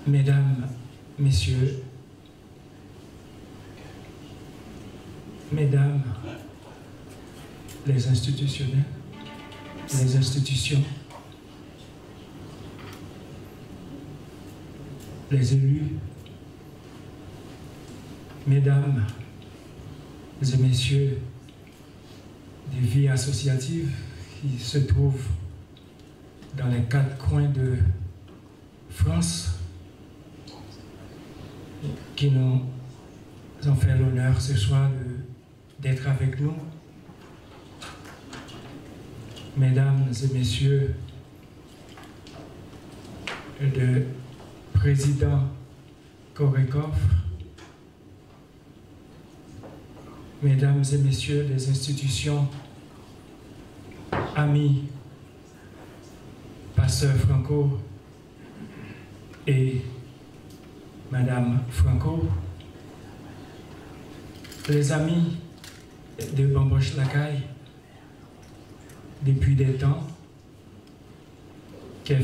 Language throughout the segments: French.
Mesdames, Messieurs, Mesdames, les institutionnels, les institutions, les élus, Mesdames et Messieurs des vies associatives qui se trouvent dans les 4 coins de France, qui nous ont fait l'honneur ce soir d'être avec nous. Mesdames et Messieurs, le président Korekov, Mesdames et Messieurs les institutions, amis, Pasteur Franco et Madame Franco, les amis de Bamboche Lacaille, depuis des temps, qui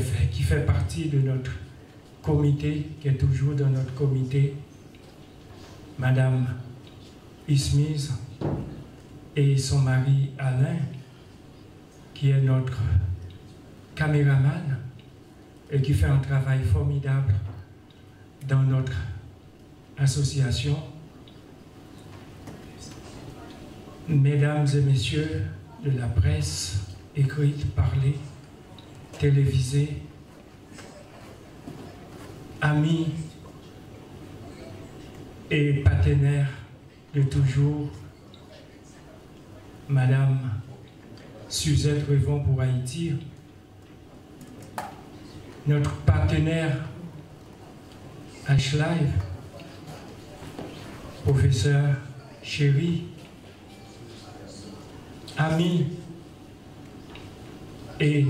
fait partie de notre comité, qui est toujours dans notre comité, Madame Ismise et son mari Alain, qui est notre caméraman et qui fait un travail formidable dans notre association. Mesdames et messieurs de la presse, écrite, parlée, télévisée, amis et partenaires de toujours, Madame Suzette Revon pour Haïti, notre partenaire H-Live, professeur Chéri, amis et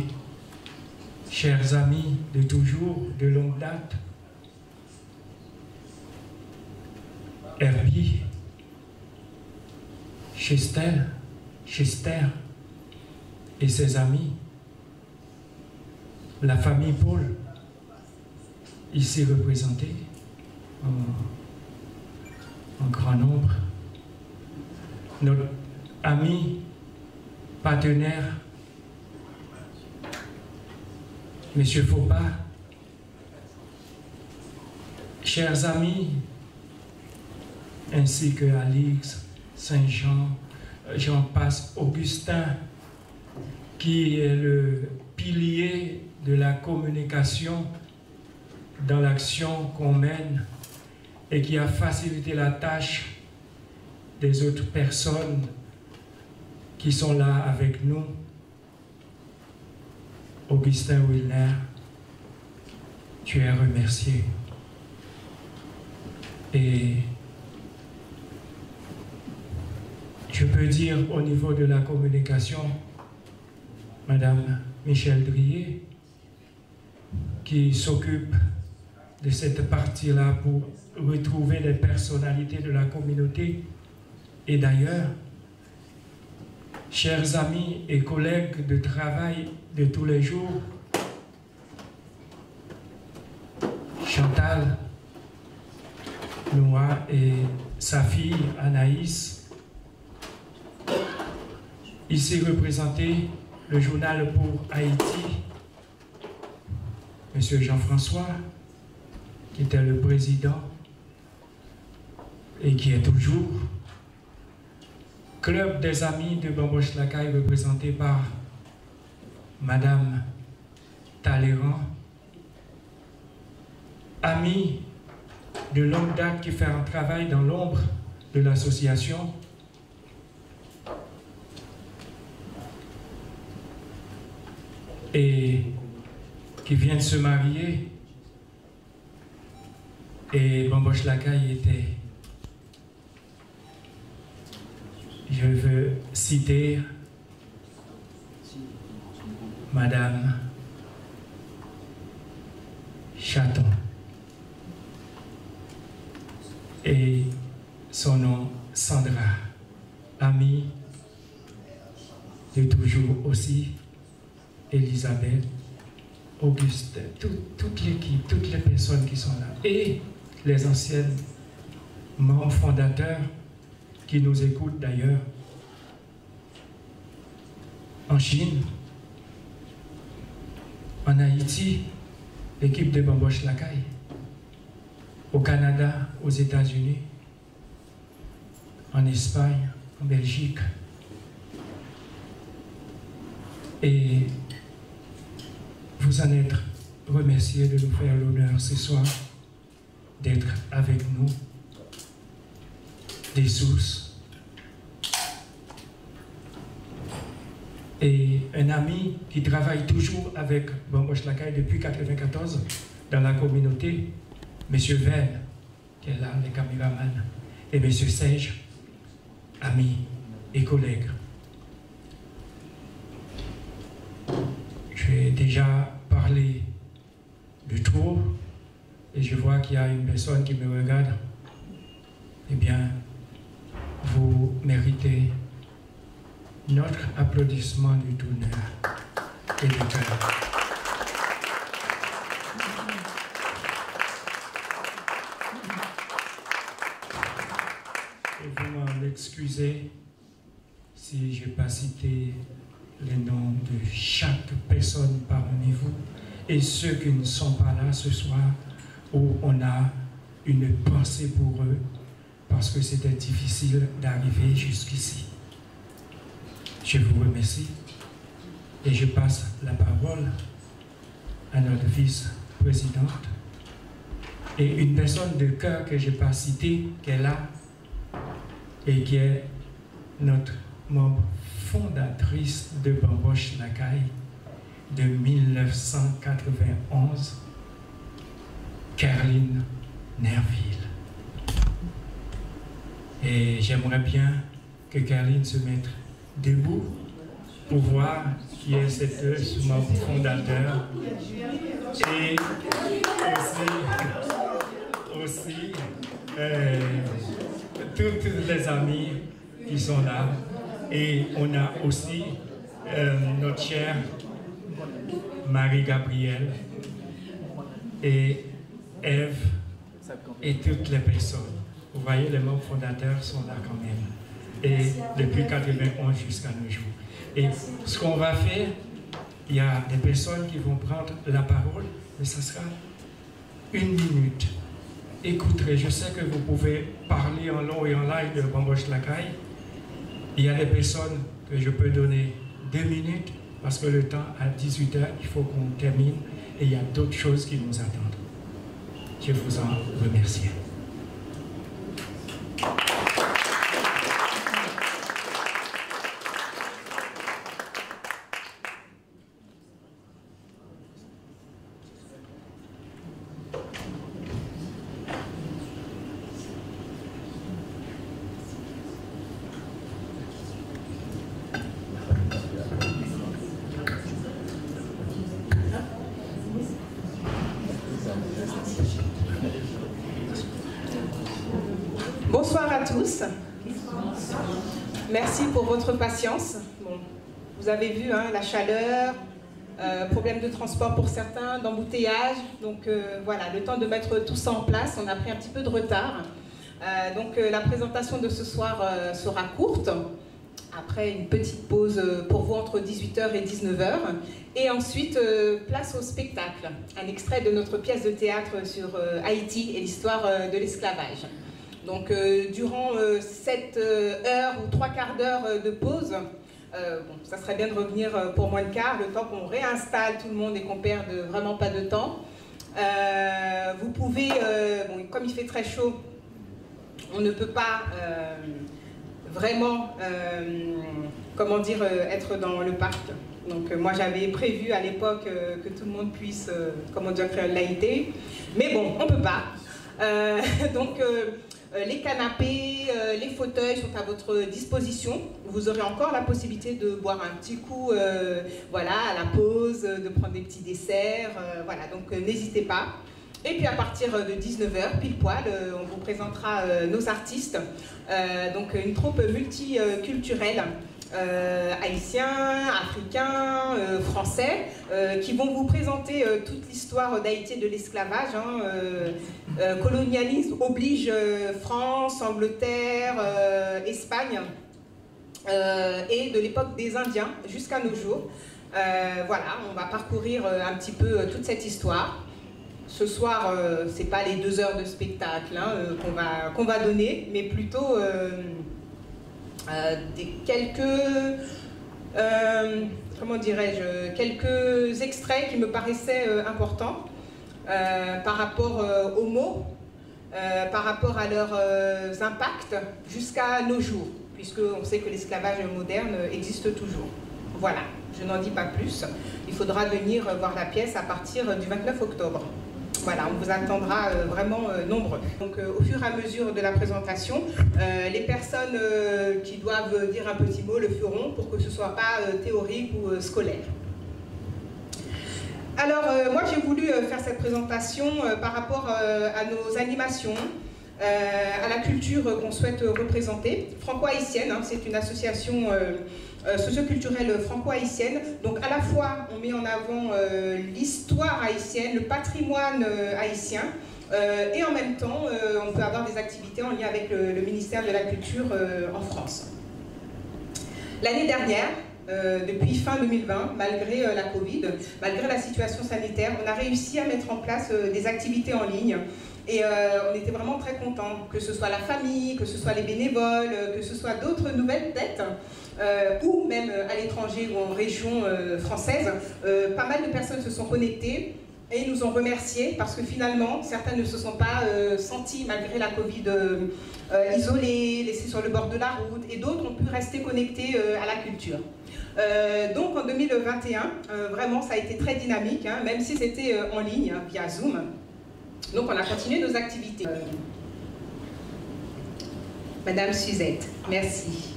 chers amis de toujours, de longue date, Herbie, Chester et ses amis, la famille Paul, ici représentée en grand nombre, notre ami, partenaire, Monsieur Faupas, chers amis, ainsi que Alix, Saint-Jean, j'en passe, Augustin, qui est le pilier de la communication dans l'action qu'on mène et qui a facilité la tâche des autres personnes qui sont là avec nous. Augustin Wilner, tu es remercié. Et je peux dire au niveau de la communication, Madame Michel Drier, qui s'occupe de cette partie-là pour retrouver les personnalités de la communauté. Et d'ailleurs, chers amis et collègues de travail de tous les jours, Chantal, Noah et sa fille Anaïs, ici représenté le journal pour Haïti, Monsieur Jean-François, qui était le président et qui est toujours Club des amis de Bamboche Lacaille, représenté par Madame Talleyrand, ami de longue date qui fait un travail dans l'ombre de l'association, et qui vient de se marier, et Bamboche Lacaille était, je veux citer Madame Chaton et son nom Sandra, amie de toujours aussi, Elisabeth, Augustin, toute l'équipe, toutes les personnes qui sont là, et les anciens membres fondateurs qui nous écoutent d'ailleurs, en Chine, en Haïti, l'équipe de Bamboche Lacaille, au Canada, aux États-Unis, en Espagne, en Belgique. Et vous en êtes remerciés de nous faire l'honneur ce soir d'être avec nous, des sources. Et un ami qui travaille toujours avec Bamboche Lacaille depuis 1994 dans la communauté, M. Venn, qui est là, les caméramans, et M. Serge, amis et collègues. J'ai déjà parlé de trop et je vois qu'il y a une personne qui me regarde. Eh bien, vous méritez notre applaudissement du tonnerre et du cœur. Et vous m'en excusez si je n'ai pas cité les noms de chaque personne parmi vous et ceux qui ne sont pas là ce soir, où on a une pensée pour eux parce que c'était difficile d'arriver jusqu'ici. Je vous remercie et je passe la parole à notre vice-présidente et une personne de cœur que je n'ai pas citée, qui est là et qui est notre membre fondatrice de Bamboche Lacaille de 1991, Caroline Nerville. Et j'aimerais bien que Caroline se mette debout pour voir qui est cet membre fondateur et aussi tous les amis qui sont là. Et on a aussi notre chère Marie-Gabrielle et Ève et toutes les personnes. Vous voyez, les membres fondateurs sont là quand même. Et depuis 1991 jusqu'à nos jours. Et ce qu'on va faire, il y a des personnes qui vont prendre la parole, mais ça sera 1 minute. Écoutez, je sais que vous pouvez parler en long et en large de Bamboche Lacaille. Il y a des personnes que je peux donner 2 minutes parce que le temps, à 18 h, il faut qu'on termine et il y a d'autres choses qui nous attendent. Je vous en remercie. Bonsoir à tous. Merci pour votre patience. Bon, vous avez vu hein, la chaleur, problème de transport pour certains, d'embouteillage. Donc voilà, le temps de mettre tout ça en place, on a pris un petit peu de retard. La présentation de ce soir sera courte. Après une petite pause pour vous entre 18 h et 19 h. Et ensuite, place au spectacle. Un extrait de notre pièce de théâtre sur Haïti et l'histoire de l'esclavage. Donc, durant 7 heures ou 3/4 d'heure de pause, ça serait bien de revenir pour moins de quart, le temps qu'on réinstalle tout le monde et qu'on perde vraiment pas de temps. Vous pouvez, comme il fait très chaud, on ne peut pas vraiment, être dans le parc. Donc moi j'avais prévu à l'époque que tout le monde puisse, laïté, mais bon, on ne peut pas. Les canapés, les fauteuils sont à votre disposition. Vous aurez encore la possibilité de boire un petit coup à la pause, de prendre des petits desserts. Donc n'hésitez pas. Et puis à partir de 19 h, pile poil, on vous présentera nos artistes. Une troupe multiculturelle haïtiens, africains, français, qui vont vous présenter toute l'histoire d'Haïti et de l'esclavage. Colonialisme oblige France, Angleterre, Espagne, et de l'époque des Indiens jusqu'à nos jours. Voilà, on va parcourir un petit peu toute cette histoire. Ce soir, ce n'est pas les 2 heures de spectacle qu'on va donner, mais plutôt quelques extraits qui me paraissaient importants par rapport aux mots, par rapport à leurs impacts jusqu'à nos jours, puisqu'on sait que l'esclavage moderne existe toujours. Voilà, je n'en dis pas plus. Il faudra venir voir la pièce à partir du 29 octobre. Voilà, on vous attendra vraiment nombreux. Donc au fur et à mesure de la présentation, les personnes qui doivent dire un petit mot le feront pour que ce ne soit pas théorique ou scolaire. Alors moi j'ai voulu faire cette présentation par rapport à nos animations, à la culture qu'on souhaite représenter. Franco-haïtienne, c'est une association socioculturelle franco-haïtienne. Donc à la fois on met en avant l'histoire haïtienne, le patrimoine haïtien, et en même temps on peut avoir des activités en lien avec le ministère de la Culture en France. L'année dernière, depuis fin 2020, malgré la Covid, malgré la situation sanitaire, on a réussi à mettre en place des activités en ligne. Et on était vraiment très contents, que ce soit la famille, que ce soit les bénévoles, que ce soit d'autres nouvelles têtes, ou même à l'étranger ou en région française. Pas mal de personnes se sont connectées et nous ont remerciés parce que finalement, certains ne se sont pas sentis, malgré la Covid, isolés, laissés sur le bord de la route, et d'autres ont pu rester connectés à la culture. Donc en 2021, vraiment ça a été très dynamique, même si c'était en ligne, via Zoom. Donc on a continué nos activités. Madame Suzette, merci.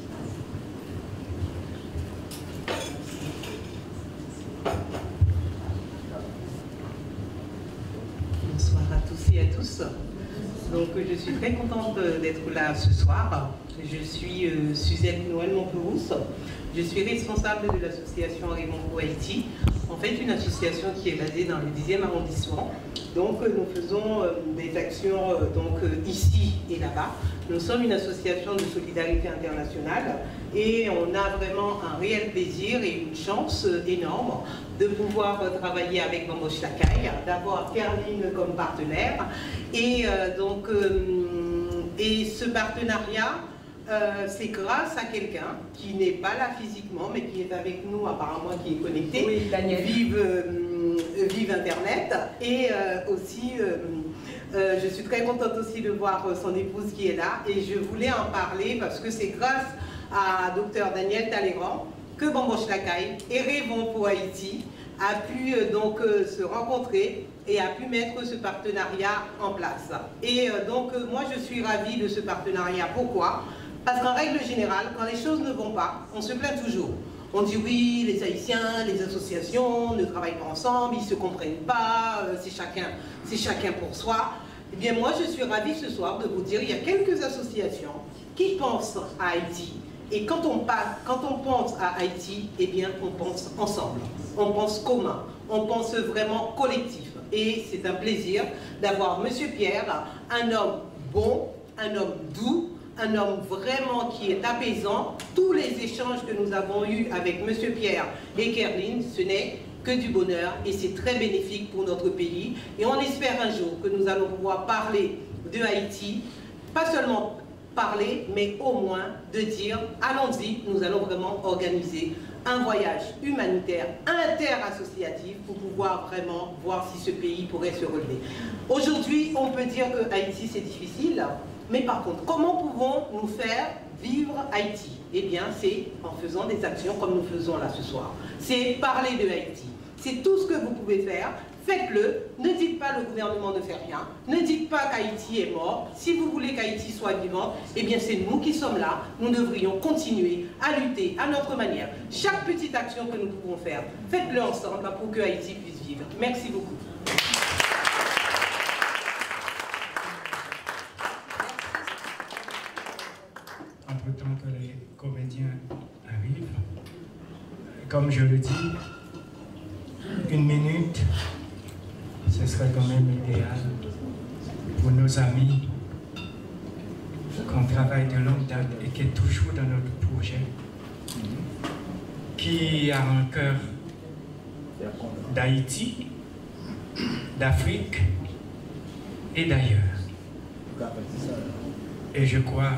Bonsoir à tous et à tous. Donc je suis très contente d'être là ce soir. Je suis Suzette Noël-Montperousse. Je suis responsable de l'association Raymond Haïti. En fait, une association qui est basée dans le 10e arrondissement. Donc nous faisons des actions ici et là-bas. Nous sommes une association de solidarité internationale et on a vraiment un réel plaisir et une chance énorme de pouvoir travailler avec Bamboche Lacaille, d'avoir Caroline comme partenaire. Et et ce partenariat, c'est grâce à quelqu'un qui n'est pas là physiquement, mais qui est avec nous apparemment, qui est connecté, oui, Daniel. Vive Internet, et aussi je suis très contente aussi de voir son épouse qui est là, et je voulais en parler parce que c'est grâce à Dr Daniel Talleyrand que Bamboche Lacaille et Rêvons pour Haïti a pu se rencontrer et a pu mettre ce partenariat en place. Et moi je suis ravie de ce partenariat. Pourquoi? Parce qu'en règle générale, quand les choses ne vont pas, on se plaint toujours. On dit oui, les Haïtiens, les associations ne travaillent pas ensemble, ils ne se comprennent pas, c'est chacun pour soi. Eh bien moi je suis ravie ce soir de vous dire qu'il y a quelques associations qui pensent à Haïti. Et quand on pense à Haïti, eh bien on pense ensemble, on pense commun, on pense vraiment collectif. Et c'est un plaisir d'avoir Monsieur Pierre, un homme bon, un homme doux, un homme vraiment qui est apaisant. Tous les échanges que nous avons eus avec Monsieur Pierre et Caroline, ce n'est que du bonheur et c'est très bénéfique pour notre pays. Et on espère un jour que nous allons pouvoir parler de Haïti, pas seulement parler, mais au moins de dire, allons-y, nous allons vraiment organiser un voyage humanitaire interassociatif pour pouvoir vraiment voir si ce pays pourrait se relever. Aujourd'hui, on peut dire que Haïti c'est difficile, mais par contre, comment pouvons-nous faire vivre Haïti? Eh bien, c'est en faisant des actions comme nous faisons là ce soir. C'est parler de Haïti. C'est tout ce que vous pouvez faire. Faites-le. Ne dites pas le gouvernement ne fait rien. Ne dites pas qu'Haïti est mort. Si vous voulez qu'Haïti soit vivante, eh bien c'est nous qui sommes là. Nous devrions continuer à lutter à notre manière. Chaque petite action que nous pouvons faire, faites-le ensemble pour que Haïti puisse vivre. Merci beaucoup. Entre-temps que les comédiens arrivent, comme je le dis, 1 minute, ce serait quand même idéal pour nos amis qu'on travaille de longue date et qui est toujours dans notre projet, qui a un cœur d'Haïti, d'Afrique et d'ailleurs. Et je crois,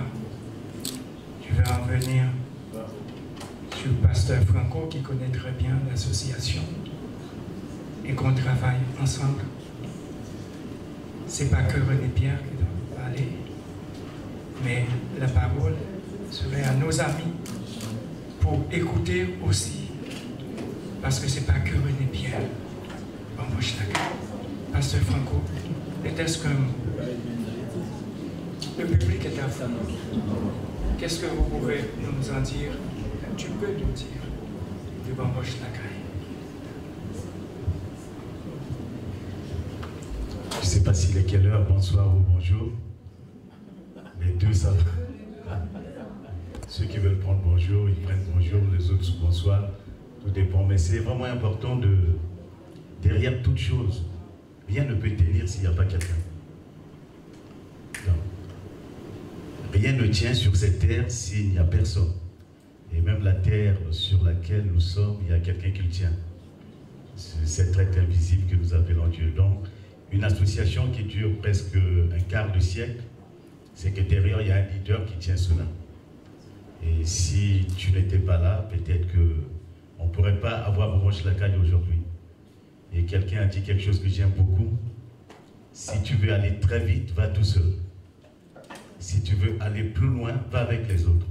je vais en venir sur le pasteur Franco qui connaît très bien l'association et qu'on travaille ensemble. C'est pas que René Pierre qui doit parler, mais la parole serait à nos amis pour écouter aussi, parce que c'est pas que René Pierre. Pasteur Franco, est-ce que le public est à fond? Qu'est-ce que vous pouvez nous en dire? Tu peux nous dire de Bamboche Lacaille. Je ne sais pas s'il est quelle heure, bonsoir ou bonjour. Les deux, ça va. Ceux qui veulent prendre bonjour, ils prennent bonjour, les autres bonsoir. Tout dépend. Mais c'est vraiment important de, derrière toute chose, rien ne peut tenir s'il n'y a pas quelqu'un. Rien ne tient sur cette terre s'il n'y a personne. Et même la terre sur laquelle nous sommes, il y a quelqu'un qui le tient. C'est cette être invisible que nous appelons Dieu. Donc, une association qui dure presque un quart de siècle, c'est que derrière, il y a un leader qui tient cela. Et si tu n'étais pas là, peut-être qu'on ne pourrait pas avoir Bamboche Lacaille aujourd'hui. Et quelqu'un a dit quelque chose que j'aime beaucoup. Si tu veux aller très vite, va tout seul. Si tu veux aller plus loin, va avec les autres.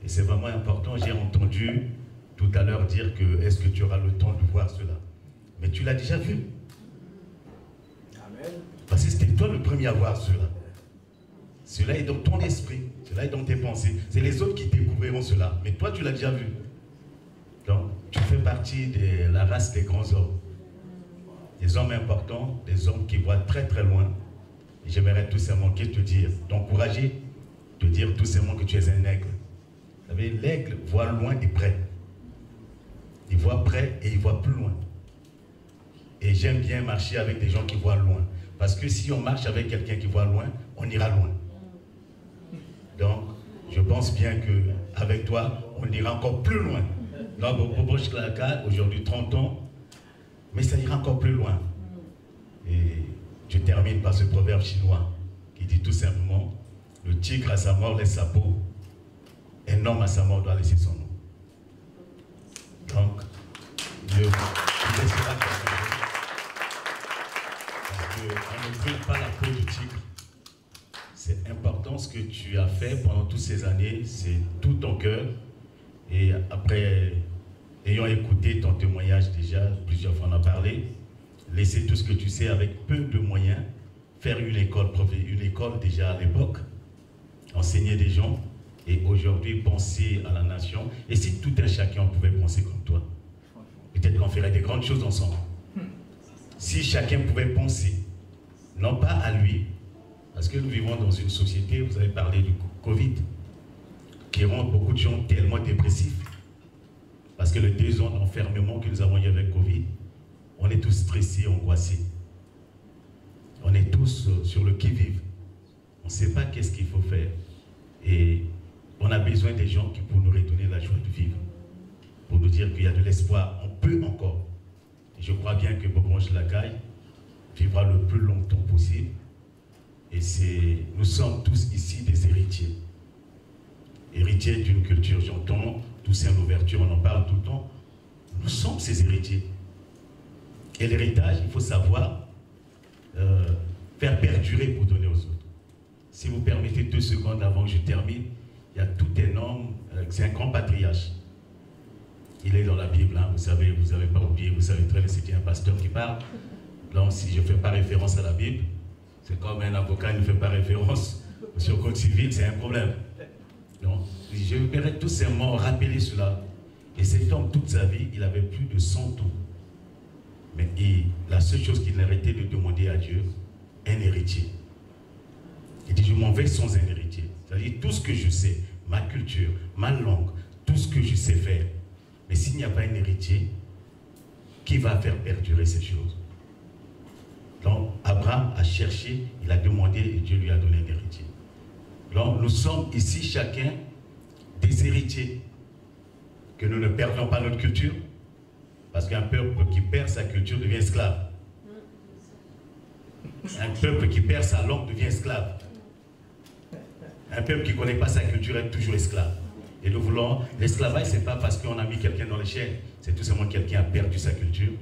Et c'est vraiment important. J'ai entendu tout à l'heure dire que est-ce que tu auras le temps de voir cela? Mais tu l'as déjà vu. Amen. Parce que c'était toi le premier à voir cela. Cela est dans ton esprit. Cela est dans tes pensées. C'est les autres qui découvriront cela. Mais toi, tu l'as déjà vu. Donc, tu fais partie de la race des grands hommes. Des hommes importants, des hommes qui voient très très loin. Et j'aimerais tout simplement te dire, t'encourager, te dire tout simplement que tu es un aigle. Vous savez, l'aigle voit loin et près. Il voit près et il voit plus loin. Et j'aime bien marcher avec des gens qui voient loin. Parce que si on marche avec quelqu'un qui voit loin, on ira loin. Donc, je pense bien qu'avec toi, on ira encore plus loin. Là, Bamboche Lacaille, aujourd'hui 30 ans, mais ça ira encore plus loin. Et je termine par ce proverbe chinois qui dit tout simplement, le tigre à sa mort laisse sa peau, un homme à sa mort doit laisser son nom. Donc, je laisserai parce qu'on ne veut pas la peau du tigre. C'est important ce que tu as fait pendant toutes ces années, c'est tout ton cœur. Et après, ayant écouté ton témoignage déjà, plusieurs fois on en a parlé, laisser tout ce que tu sais avec peu de moyens, faire une école déjà à l'époque, enseigner des gens, et aujourd'hui penser à la nation. Et si tout un chacun pouvait penser comme toi, peut-être qu'on ferait des grandes choses ensemble. Si chacun pouvait penser, non pas à lui, parce que nous vivons dans une société, vous avez parlé du Covid, qui rend beaucoup de gens tellement dépressifs. Parce que le 2 ans d'enfermement que nous avons eu avec Covid, on est tous stressés, angoissés. On est tous sur le qui-vive. On ne sait pas qu'est-ce qu'il faut faire. Et on a besoin des gens qui pour nous redonner la joie de vivre. Pour nous dire qu'il y a de l'espoir, on peut encore. Et je crois bien que Bamboche Lacaille vivra le plus longtemps possible. Et nous sommes tous ici des héritiers. Héritiers d'une culture, j'entends, Toussaint Louverture, on en parle tout le temps. Nous sommes ces héritiers. Et l'héritage, il faut savoir faire perdurer pour donner aux autres. Si vous permettez 2 secondes avant que je termine, il y a tout un homme, c'est un grand patriarche. Il est dans la Bible, hein, vous savez, vous n'avez pas oublié, vous savez très bien, c'était un pasteur qui parle. Donc si je ne fais pas référence à la Bible, c'est comme un avocat ne fait pas référence sur le code civil, c'est un problème. Donc, je voudrais tout simplement rappeler cela. Et cet homme, toute sa vie, il avait plus de 100 ans. Mais la seule chose qu'il arrêtait de demander à Dieu, un héritier. Il dit, je m'en vais sans un héritier. C'est-à-dire, tout ce que je sais, ma culture, ma langue, tout ce que je sais faire, Mais s'il n'y a pas un héritier, qui va faire perdurer ces choses? Donc, Abraham a cherché, il a demandé et Dieu lui a donné un héritier. Donc, nous sommes ici chacun des héritiers. Que nous ne perdons pas notre culture, parce qu'un peuple qui perd sa culture devient esclave. Un peuple qui perd sa langue devient esclave. Un peuple qui ne connaît pas sa culture est toujours esclave. Et nous voulons, l'esclavage, ce n'est pas parce qu'on a mis quelqu'un dans les chaînes, c'est tout simplement quelqu'un a perdu sa culture,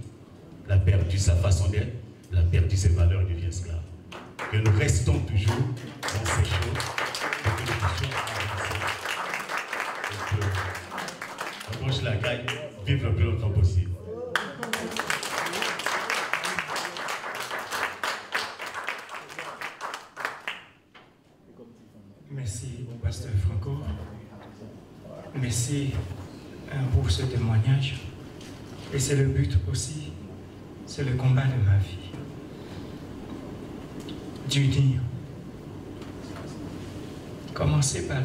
a perdu sa façon d'être, il a perdu ses valeurs et devient esclave. Que nous restons toujours dans ces choses pour que nous puissions avancer. Donc, je la gagne, vivre le plus longtemps possible. Merci au pasteur Franco. Merci pour ce témoignage. Et c'est le but aussi, c'est le combat de ma vie. D'unir. Commencez par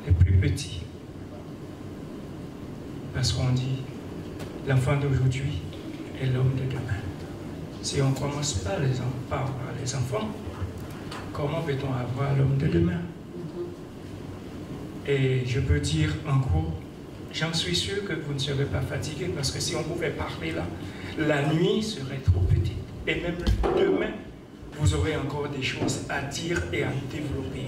les plus petits. Parce qu'on dit, l'enfant d'aujourd'hui est l'homme de demain. Si on ne commence pas par les enfants, comment peut-on avoir l'homme de demain? Et je peux dire en gros, j'en suis sûr que vous ne serez pas fatigué parce que si on pouvait parler là, la nuit serait trop petite. Et même demain, vous aurez encore des choses à dire et à développer.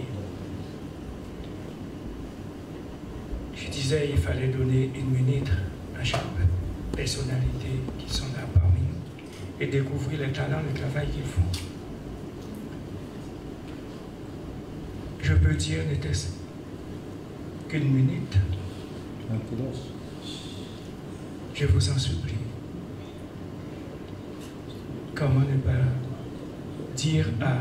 Je disais, il fallait donner 1 minute à chaque personnalité qui sont là parmi nous et découvrir les talents, le travail qu'ils font. Je peux dire, n'était-ce qu'une minute. Je vous en supplie. Comment ne pas dire à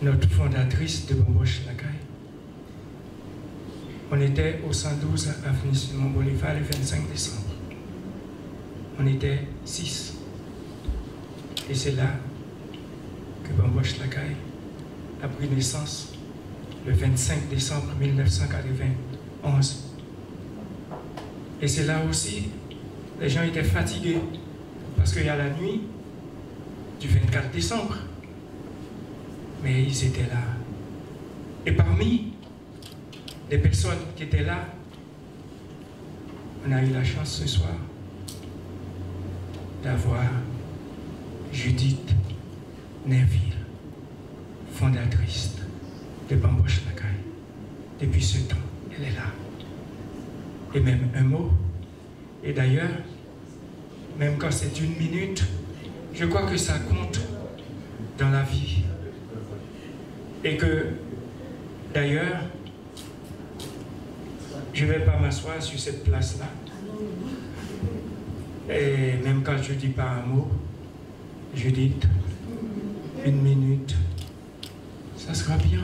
notre fondatrice de Bamboche Lakaï? On était au 112 avenue Simon Bolivar le 25 décembre. On était 6. Et c'est là que Bamboche Lakaï a pris naissance le 25 décembre 1991. Et c'est là aussi, les gens étaient fatigués parce qu'il y a la nuit du 24 décembre. Mais ils étaient là. Et parmi les personnes qui étaient là, on a eu la chance ce soir d'avoir Judith Nerville, fondatrice de Bamboche Lakaï. Depuis ce temps, elle est là. Et même un mot. Et d'ailleurs, même quand c'est 1 minute, je crois que ça compte dans la vie. Et que, d'ailleurs, je ne vais pas m'asseoir sur cette place-là. Et même quand je ne dis pas un mot, je dis 1 minute, ça sera bien.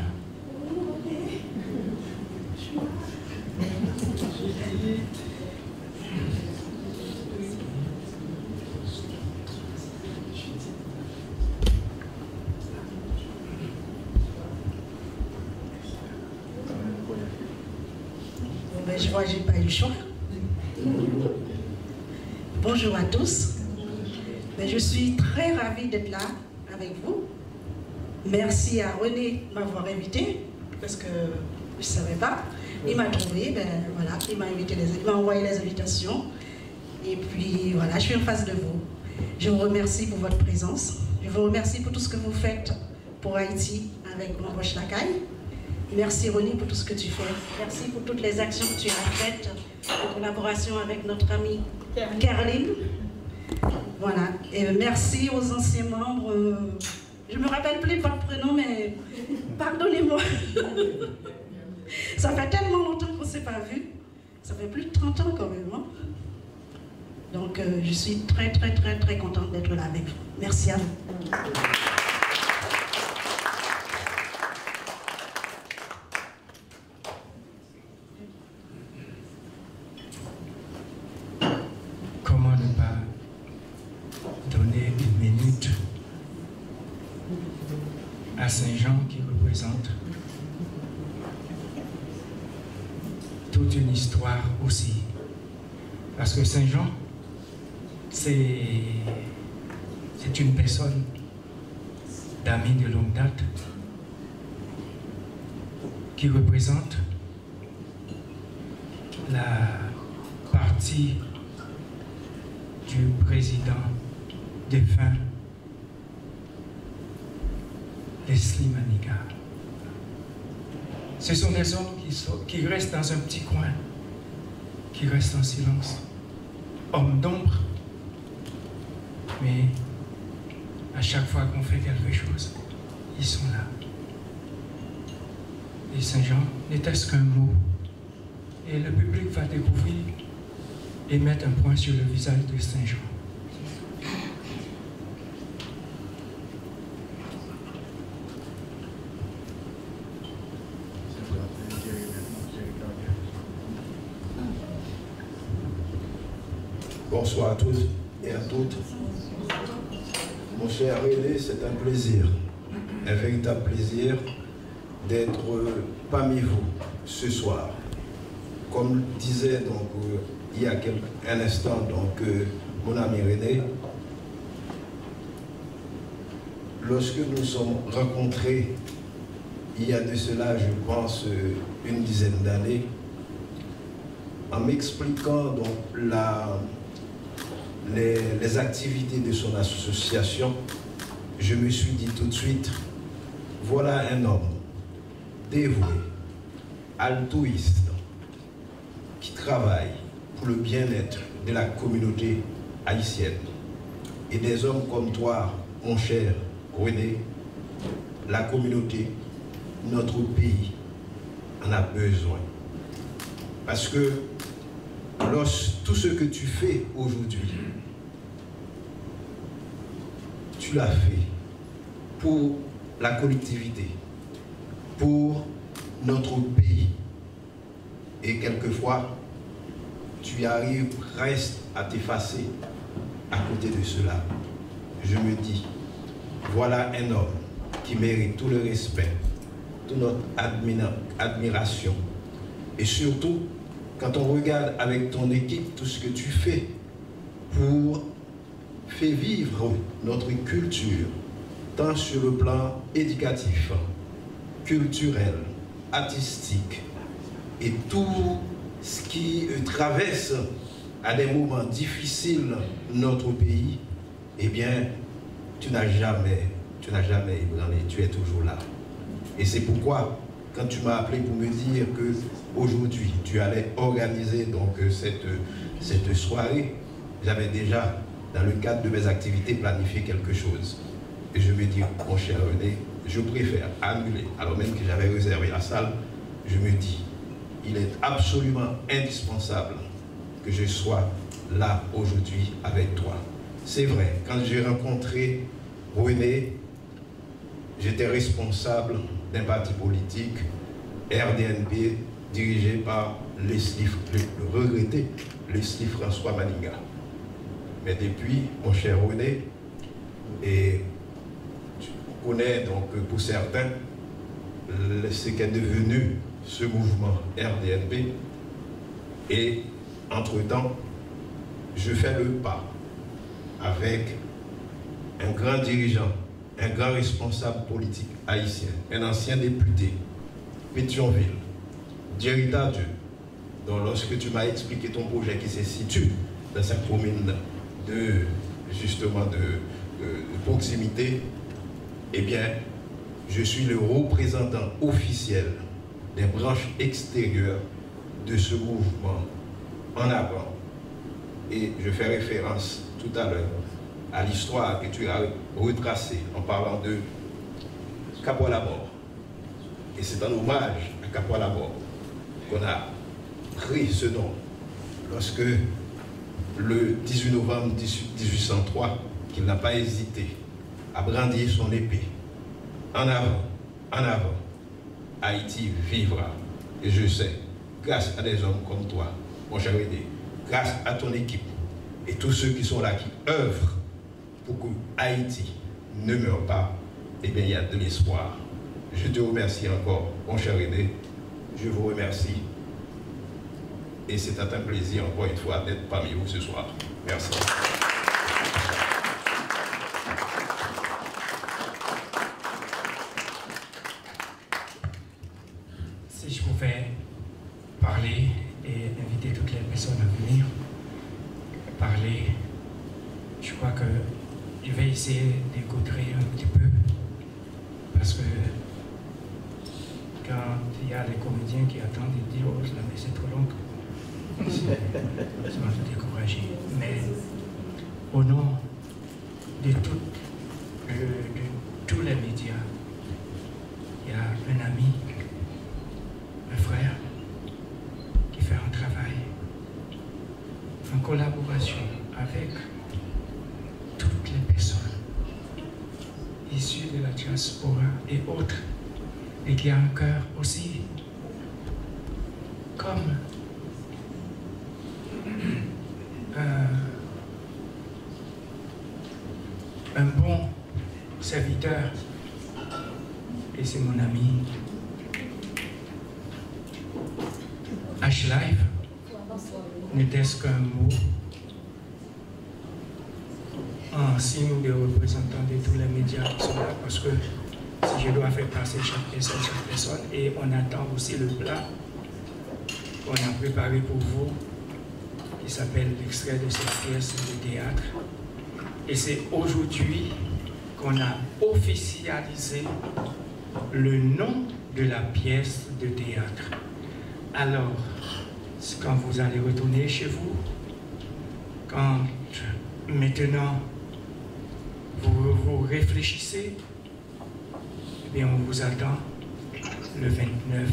Je vois que je n'ai pas eu le choix. Bonjour à tous. Je suis très ravie d'être là avec vous. Merci à René de m'avoir invité, parce que je ne savais pas. Il m'a trouvé, voilà, il m'a envoyé les invitations. Et puis voilà, je suis en face de vous. Je vous remercie pour votre présence. Je vous remercie pour tout ce que vous faites pour Haïti avec Bamboche Lakaï. Merci René pour tout ce que tu fais. Merci pour toutes les actions que tu as faites en collaboration avec notre amie Caroline. Voilà. Et merci aux anciens membres. Je ne me rappelle plus de votre prénom, mais pardonnez-moi. Ça fait tellement longtemps qu'on ne s'est pas vu. Ça fait plus de 30 ans quand même. Hein? Donc je suis très, très, très, très contente d'être là avec vous. Merci à vous. à Saint-Jean qui représente toute une histoire aussi Parce que Saint-Jean, c'est une personne d'amis de longue date qui représente la partie du président défunt Leslie Maniga. Ce sont des hommes qui restent dans un petit coin, qui restent en silence, hommes d'ombre, mais à chaque fois qu'on fait quelque chose, ils sont là. Et Saint-Jean n'était-ce qu'un mot, et le public va découvrir et mettre un point sur le visage de Saint-Jean. Bonsoir à tous et à toutes. Mon cher René, c'est un plaisir, un véritable plaisir d'être parmi vous ce soir. Comme disait donc il y a un instant donc mon ami René, lorsque nous sommes rencontrés il y a de cela, je pense, une dizaine d'années, en m'expliquant donc les activités de son association, je me suis dit tout de suite, voilà un homme dévoué, altruiste, qui travaille pour le bien-être de la communauté haïtienne. Et des hommes comme toi, mon cher René, la communauté, notre pays en a besoin. Parce que tout ce que tu fais aujourd'hui, tu l'as fait pour la collectivité, pour notre pays. Et quelquefois, tu arrives presque à t'effacer à côté de cela. Je me dis, voilà un homme qui mérite tout le respect, toute notre admiration. Et surtout, quand on regarde avec ton équipe tout ce que tu fais pour faire vivre notre culture, tant sur le plan éducatif, culturel, artistique, et tout ce qui traverse à des moments difficiles notre pays, eh bien, tu n'as jamais ébranlé, tu es toujours là. Et c'est pourquoi, quand tu m'as appelé pour me dire que aujourd'hui tu allais organiser donc cette soirée, j'avais déjà, dans le cadre de mes activités, planifié quelque chose. Et je me dis, mon cher René, je préfère annuler, alors même que j'avais réservé la salle, je me dis, il est absolument indispensable que je sois là aujourd'hui avec toi. C'est vrai, quand j'ai rencontré René, j'étais responsable d'un parti politique, RDNP, dirigé par le regretté Leslie François Maniga. Mais depuis, mon cher René, et tu connais donc pour certains ce qu'est devenu ce mouvement RDNP, et entre-temps, je fais le pas avec un grand dirigeant, un grand responsable politique haïtien, un ancien député, Pétionville, Djerita Dieu, dont lorsque tu m'as expliqué ton projet qui se situe dans cette commune de proximité, eh bien, je suis le représentant officiel des branches extérieures de ce mouvement en avant. Et je fais référence tout à l'heure à l'histoire que tu as retracée en parlant de Capois la mort. Et c'est un hommage à Capois la mort qu'on a pris ce nom lorsque le 18 novembre 1803, qu'il n'a pas hésité à brandir son épée. En avant, Haïti vivra. Et je sais, grâce à des hommes comme toi, mon cher René, grâce à ton équipe et tous ceux qui sont là, qui œuvrent pour que Haïti ne meure pas, eh bien, il y a de l'espoir. Je te remercie encore, mon cher René. Je vous remercie. Et c'est un plaisir, encore une fois, d'être parmi vous ce soir. Merci. Si je pouvais parler et inviter toutes les personnes à venir parler, je crois que je vais essayer d'écouter un petit peu, parce que quand il y a les comédiens qui attendent, ils disent « Oh, mais c'est trop long », ça m'a fait décourager. Mais au nom de tous les médias, il y a un ami, un frère, qui fait un travail en collaboration avec toutes les personnes issues de la diaspora et autres, et qui a un cœur aussi comme un bon serviteur. Et c'est mon ami H-Live, n'était-ce qu'un mot en signe de représentant de tous les médias qui sont là, parce que si je dois faire passer chaque personne, et on attend aussi le plat qu'on a préparé pour vous, qui s'appelle l'extrait de cette pièce de théâtre. Et c'est aujourd'hui qu'on a officialisé le nom de la pièce de théâtre. Alors, quand vous allez retourner chez vous, quand maintenant vous réfléchissez, eh bien on vous attend le 29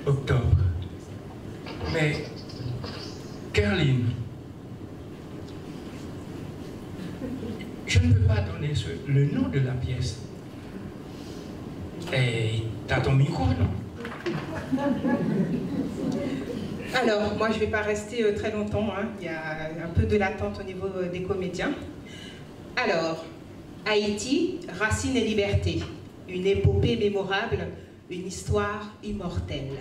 octobre. Mais, Caroline, je ne peux pas donner le nom de la pièce. Et t'as ton micro, non? Alors, moi je ne vais pas rester très longtemps, hein. Il y a un peu de l'attente au niveau des comédiens. Alors, Haïti, racines et liberté, une épopée mémorable, une histoire immortelle.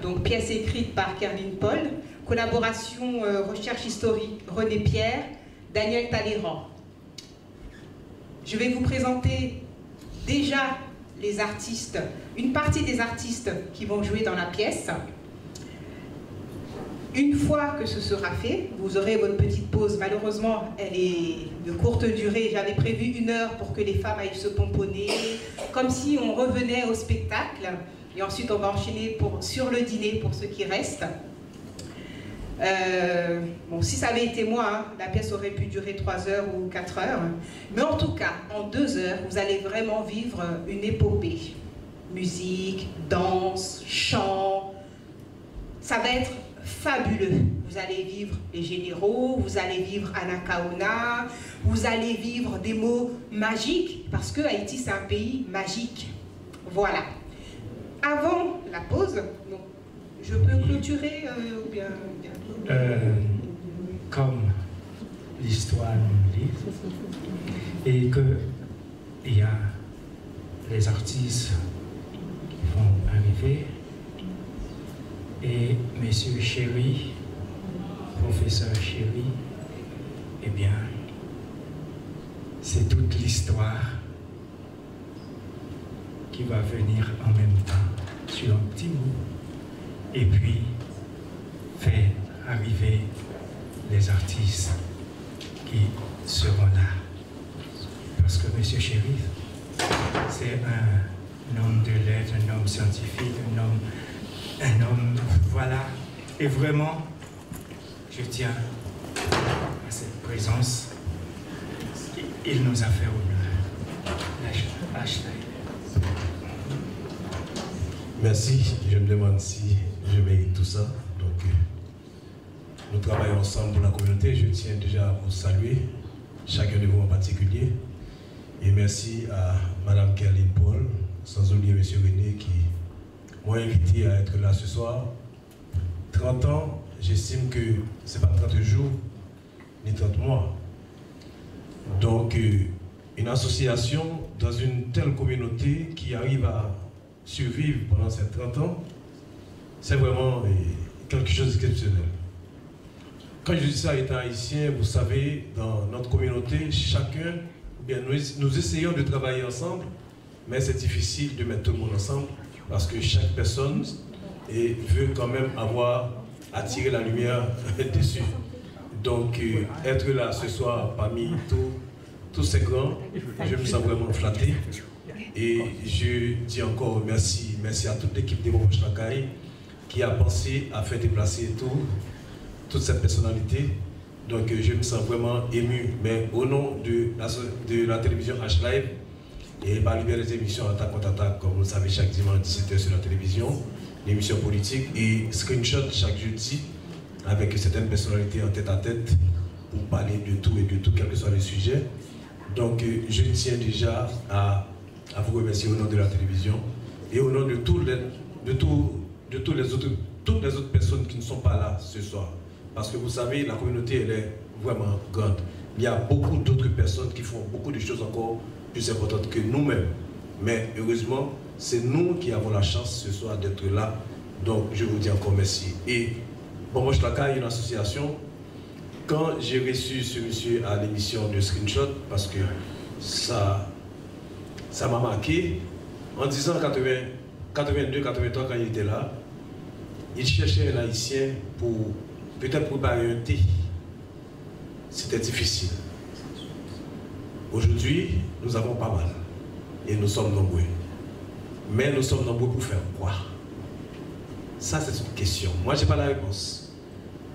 Donc, pièce écrite par Caroline Paul, collaboration recherche historique René Pierre, Daniel Talleyrand. Je vais vous présenter déjà les artistes, une partie des artistes qui vont jouer dans la pièce. Une fois que ce sera fait, vous aurez votre petite pause. Malheureusement, elle est de courte durée. J'avais prévu 1 heure pour que les femmes aillent se pomponner, comme si on revenait au spectacle. Et ensuite, on va enchaîner sur le dîner pour ceux qui restent. Bon, si ça avait été moi, hein, la pièce aurait pu durer 3 heures ou 4 heures. Mais en tout cas, en 2 heures, vous allez vraiment vivre une épopée. Musique, danse, chant. Ça va être fabuleux. Vous allez vivre les généraux, vous allez vivre Anacaona, vous allez vivre des mots magiques, parce que Haïti, c'est un pays magique. Voilà. Avant la pause, donc, je peux clôturer ou bien... Comme l'histoire nous dit, et qu'il y a les artistes qui vont arriver, et Monsieur Chéri, professeur Chéri, eh bien, c'est toute l'histoire qui va venir en même temps sur un petit mot, et puis faire arriver les artistes qui seront là. Parce que M. Chérif, c'est un homme de lettres, un homme scientifique, un homme, voilà. Et vraiment, je tiens à cette présence. Il nous a fait honneur. Merci. Je me demande si je mérite tout ça. Donc, nous travaillons ensemble pour la communauté. Je tiens déjà à vous saluer, chacun de vous en particulier. Et merci à Mme Caroline Paul, sans oublier M. René qui m'ont invité à être là ce soir. 30 ans, j'estime que ce n'est pas 30 jours, ni 30 mois. Donc, une association dans une telle communauté qui arrive à survivre pendant ces 30 ans, c'est vraiment quelque chose d'exceptionnel. Quand je dis ça étant haïtien, vous savez, dans notre communauté, chacun, bien, nous essayons de travailler ensemble, mais c'est difficile de mettre tout le monde ensemble parce que chaque personne veut quand même attirer la lumière dessus. Donc, être là ce soir parmi tous ces grands, je me sens vraiment flatté. Et je dis encore merci à toute l'équipe de Bobo Chlakaï qui a pensé à faire déplacer toute cette personnalité. Donc, je me sens vraiment ému. Mais au nom de la télévision H-Live, et par les émissions Attaque contre Attaque, comme vous le savez, chaque dimanche 17h sur la télévision, l'émission politique et Screenshot chaque jeudi avec certaines personnalités en tête à tête pour parler de tout et de tout, quel que soit le sujet. Donc je tiens déjà à vous remercier au nom de la télévision et au nom de toutes les autres personnes qui ne sont pas là ce soir. Parce que vous savez, la communauté elle est vraiment grande. Il y a beaucoup d'autres personnes qui font beaucoup de choses encore plus importantes que nous-mêmes. Mais heureusement, c'est nous qui avons la chance ce soir d'être là. Donc je vous dis encore merci. Et Bobo Chlakaï, une association, quand j'ai reçu ce monsieur à l'émission de Screenshot, parce que ça m'a marqué, en disant 82, 83 quand il était là, il cherchait un haïtien pour peut-être préparer un thé. C'était difficile. Aujourd'hui, nous avons pas mal. Et nous sommes nombreux. Mais nous sommes nombreux pour faire quoi? Ça, c'est une question. Moi, je n'ai pas la réponse.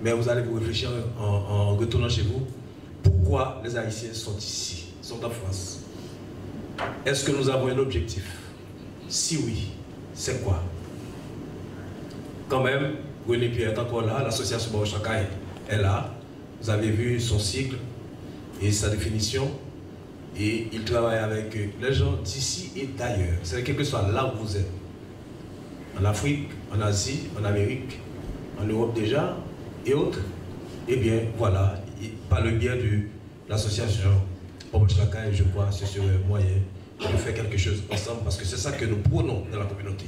Mais vous allez vous réfléchir en retournant chez vous. Pourquoi les Haïtiens sont ici, sont en France? Est-ce que nous avons un objectif? Si oui, c'est quoi? Quand même, René Pierre est encore là, l'association Bobo Chlakaï est là. Vous avez vu son cycle et sa définition. Et il travaille avec les gens d'ici et d'ailleurs. C'est quel que soit là où vous êtes. En Afrique, en Asie, en Amérique, en Europe déjà, et autres. Eh bien, voilà, par le biais de l'association Bobo Chlakaï, je crois, ce serait moyen de faire quelque chose ensemble, parce que c'est ça que nous prônons dans la communauté.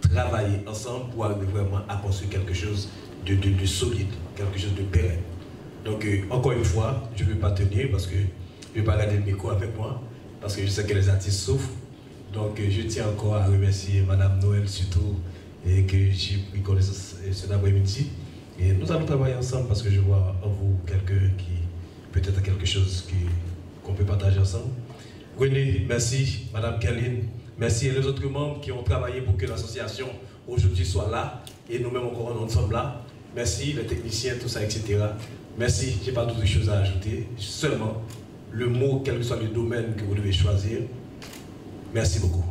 Travailler ensemble pour arriver vraiment à construire quelque chose de solide, quelque chose de pérenne. Donc, encore une fois, je ne vais pas tenir, parce que je ne vais pas garder le micro avec moi, parce que je sais que les artistes souffrent. Donc je tiens encore à remercier Madame Noël surtout, et que j'ai pris connaissance cet après-midi. Et nous allons travailler ensemble parce que je vois en vous quelqu'un qui peut-être a quelque chose qu'on peut partager ensemble. René, merci. Madame Kerline, merci. Et les autres membres qui ont travaillé pour que l'association aujourd'hui soit là. Et nous-mêmes encore, nous sommes là. Merci, les techniciens, tout ça, etc. Merci. Je n'ai pas d'autres choses à ajouter. Seulement, le mot, quel que soit le domaine que vous devez choisir. Merci beaucoup.